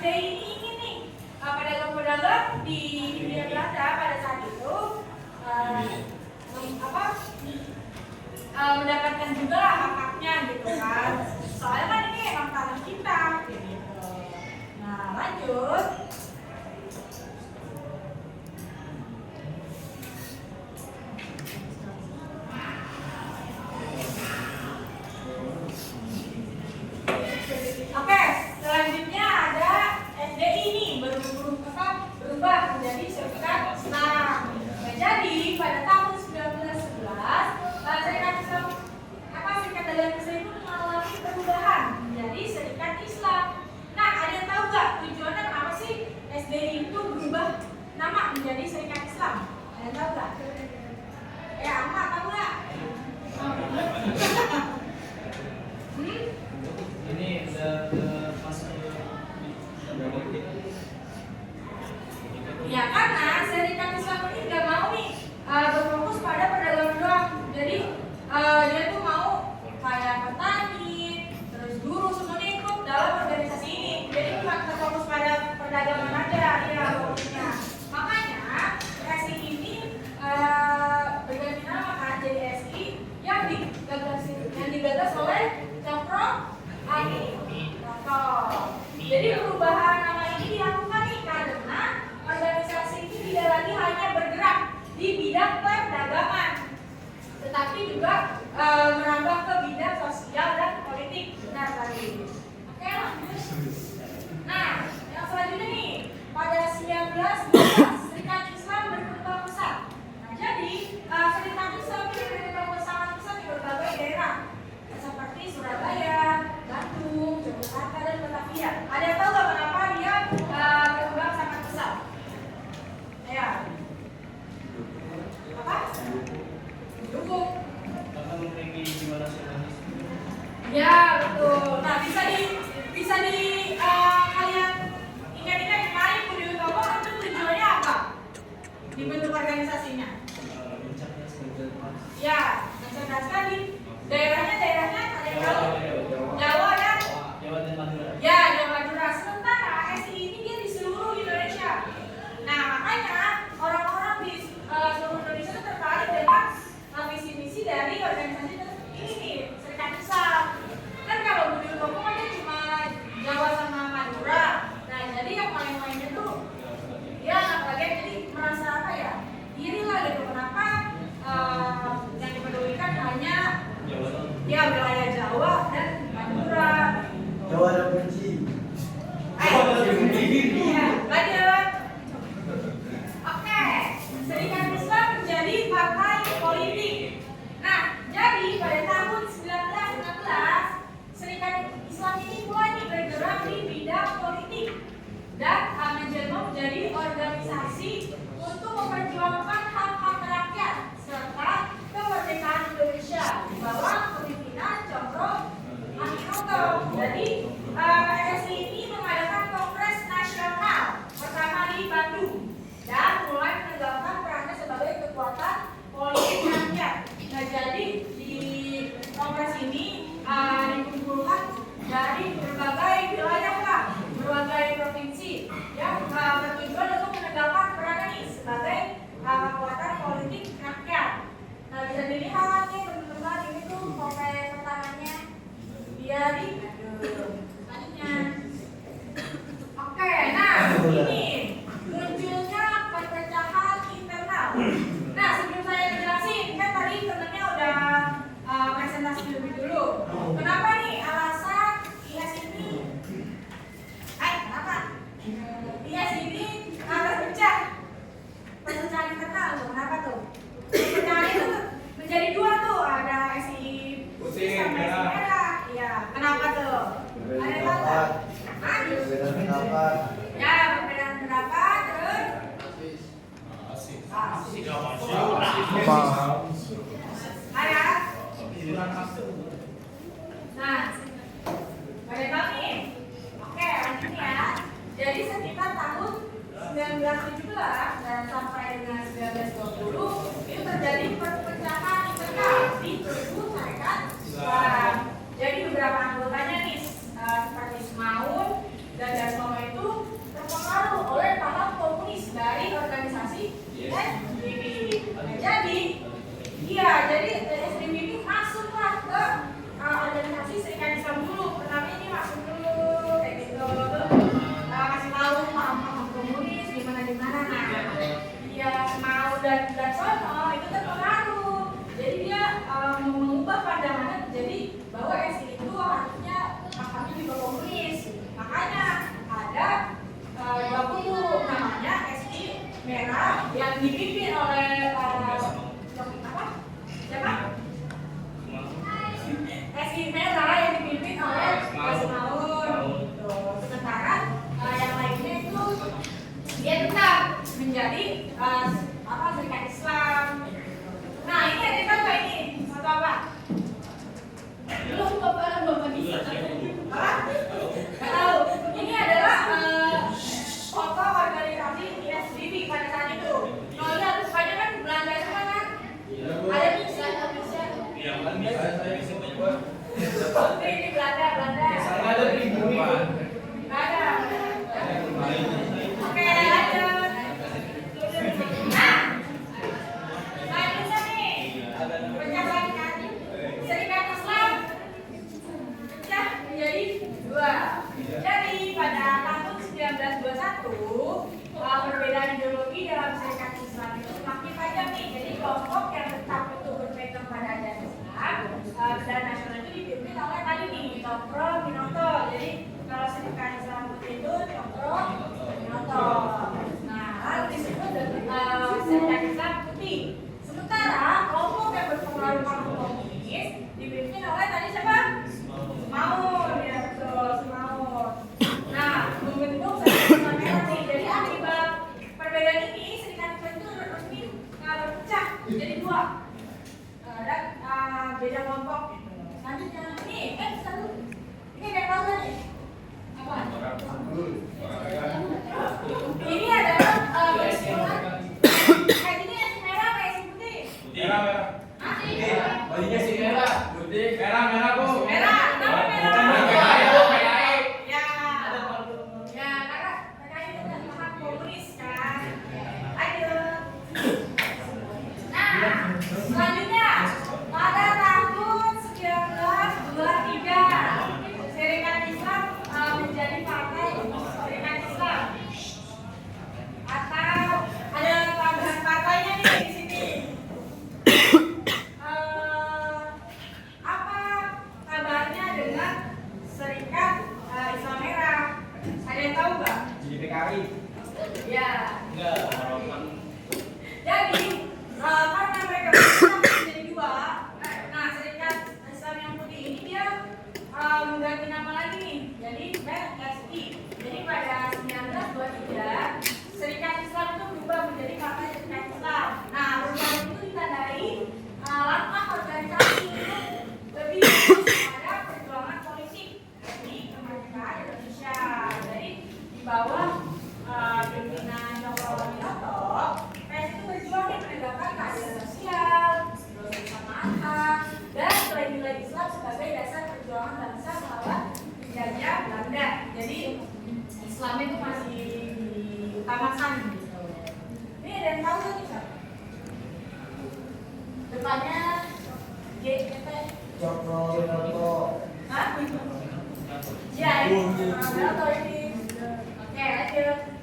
ini nih pedagang-pedagang di Hindia Belanda pada saat itu mendapatkan juga hak-haknya gitu kan. Soalnya kan ini emang tanah kita gitu. Nah lanjut. Oke, selanjutnya ada SDI nih berubah menjadi Serikat Islam. Nah, jadi pada tahun 1911 Serikat Dagang Islam itu mengalami perubahan menjadi Serikat Islam. Nah, ada yang tahu nggak tujuannya kenapa sih SDI itu berubah nama menjadi Serikat Islam? Ada yang tahu nggak? Amma tahu nggak? Ini udah masuk Ya karena Serikat Islam ini nggak mau nih berfokus pada perdagangan doang. Jadi dia tuh mau kayak petani, terus guru semuanya ikut dalam organisasi ini. Jadi bukan terfokus pada perdagangan aja, ya fokusnya. Makanya SI ini berganti nama kan jadi SI yang digagas oleh Cokro Aminoto. Jadi perubahan nama ini dilakukan nih karena organisasi ini tidak lagi hanya bergerak di bidang perdagangan, tetapi juga merambah ke bidang sosial dan politik. Benar tadi. Oke, lanjut. Nah, yang selanjutnya nih, pada 1912 Serikat Islam berkembang pesat. Nah, jadi Serikat Islam ini berkembang sangat pesat di berbagai daerah, seperti Surabaya, Bandung, Yogyakarta, dan Batavia. Ada yang tahu nggak kenapa dia berkembang sangat pesat? Ya. Apa? Dukung. karena memiliki jiwa nasionalis. Ya betul. Nah bisa di kalian ingat-ingat kemarin Budi Utomo itu tujuannya apa? Dibentuk organisasinya. Puncaknya sebagai Ya, mencerdaskan di daerahnya ada yang tahu? Jawa dan Jawa dan Madura. ya Jawa Madura. Sementara SI ini dia di seluruh Indonesia. Nah makanya orang-orang di seluruh Indonesia itu tertarik dengan visi-misi dari organisasi ini nih, Serikat Islam. Kan kalau Budi Utomo kan dia cuma Jawa sama Madura. Nah jadi yang lain-lainnya tuh ya anak bagian jadi merasa apa ya, iri lah gitu. Kenapa yang dipedulikan hanya Jawa dan ya wilayah Jawa dan Madura. Jawa dan benci. Iya, lanjut. Oke, Serikat Islam menjadi partai politik. Nah, jadi pada tahun 1916 Serikat Islam ini mulai bergerak di bidang politik dan menjelma menjadi organisasi untuk memperjuangkan hak-hak rakyat serta kemerdekaan Indonesia di bawah kepemimpinan Cokro Aminoto. Jadi PSI ini mengadakan Kongres Nasional pertama di Bandung dan mulai menegakkan perannya sebagai kekuatan politik rakyat. Nah, jadi di Kongres ini dikumpulkan dari berbagai wilayah lah, berbagai provinsi yang bertujuan untuk menegakkan perannya nih sebagai kekuatan politik rakyat. Nah, bisa dilihat nih teman-teman, ini tuh kongres pertamanya dia di selanjutnya. Oke, nah ini munculnya perpecahan internal. Nah sebelum saya jelasin, kan tadi temennya udah presentasi lebih dulu. Kenapa nih alasan IS ini? Kenapa? IS ini terpecah. Perpecahan internal tuh, kenapa tuh? Perpecahan itu menjadi dua tuh, ada SI putih sama SI merah. Iya, kenapa tuh? Ada yang tahu? Perbedaan pendapat. Ya, perbedaan pendapat terus. Ada. Nah, pada tahun ini. Oke, lanjut ya. Jadi sekitar tahun 1917 dan sampai dengan 1920 itu terjadi perpecahan internal di tubuh Serikat Islam. Jadi beberapa anggotanya nih seperti Semaun dan Darsono itu pandangannya terjadi bahwa SI itu harusnya akarnya juga komunis. Makanya ada dua kubu, namanya SI merah yang dipimpin oleh siapa? SI merah yang dipimpin oleh Mas Maun. Sementara yang lainnya itu dia tetap menjadi Serikat Islam. Nah, ini ada yang tahu nggak ini? Satu apa? Belum bisa. Apa? Nggak tahu. Ini adalah foto organisasi ISDB pada saat itu. Kalau lihat rupanya kan Belanda semua kan? Ada Indonesia. Ini Belanda. Ada di bumi. Nggak ada. Oke, lanjut. Nah, selanjutnya nih, pecah lagi kan? Serikat Islam pecah menjadi dua. Jadi pada tahun 1921, perbedaan ideologi dalam Serikat Islam itu semakin tajam nih. Jadi kelompok yang tetap itu berpegang pada ajaran Islam dan nasional itu dipimpin oleh tadi nih, Cokro Minoto. Jadi kalau Serikat Islam itu Cokro Minoto. Nah, lalu disebut Serikat Islam Putih. Sementara kelompok yang berpengaruh komunis dipimpin oleh tadi siapa? Maun, ya betul, Maun. Nah, membentuk Serikat Islam Merah nih. Jadi akibat perbedaan ini Serikat Islam itu resmi berpecah jadi dua dan beda kelompok. Selanjutnya ini satu. Ini ada tahu nggak nih? Apa? Ini adalah peristiwa. Ini yang merah kayak si putih. Merah. Bajunya si merah. Putih. Merah, Bu. Merah, kenapa merah? Ya, karena PKI itu kan paham komunis kan. Lanjut. Nah, selanjutnya pada tahun 1923 Serikat Islam menjadi partai Serikat Islam. Atau ada tambahan partainya nih di sini. Apa kabarnya dengan Serikat Islam Merah? Ada yang tahu nggak? Jadi PKI. Ya. Enggak. Jadi karena mereka berpisah menjadi dua, nah Serikat Islam yang putih ini dia mengganti nama lagi nih, jadi PSI. Jadi pada 1923 Serikat Islam itu berubah menjadi Partai Serikat Islam. Nah, perubahan itu ditandai langkah organisasi itu lebih fokus pada perjuangan politik di kemerdekaan Indonesia. Jadi di bawah pimpinan Cokro Minoto, PS itu berjuang untuk menegakkan keadilan sosial, kebersamaan, dan nilai-nilai Islam sebagai dasar perjuangan bangsa melawan penjajah Belanda. Jadi Islam itu masih diutamakan gitu. Ini ada yang tahu nggak nih? Depannya GEP. Cokro Minoto. Hah? Ya, ini Minoto ini. Oke, lanjut.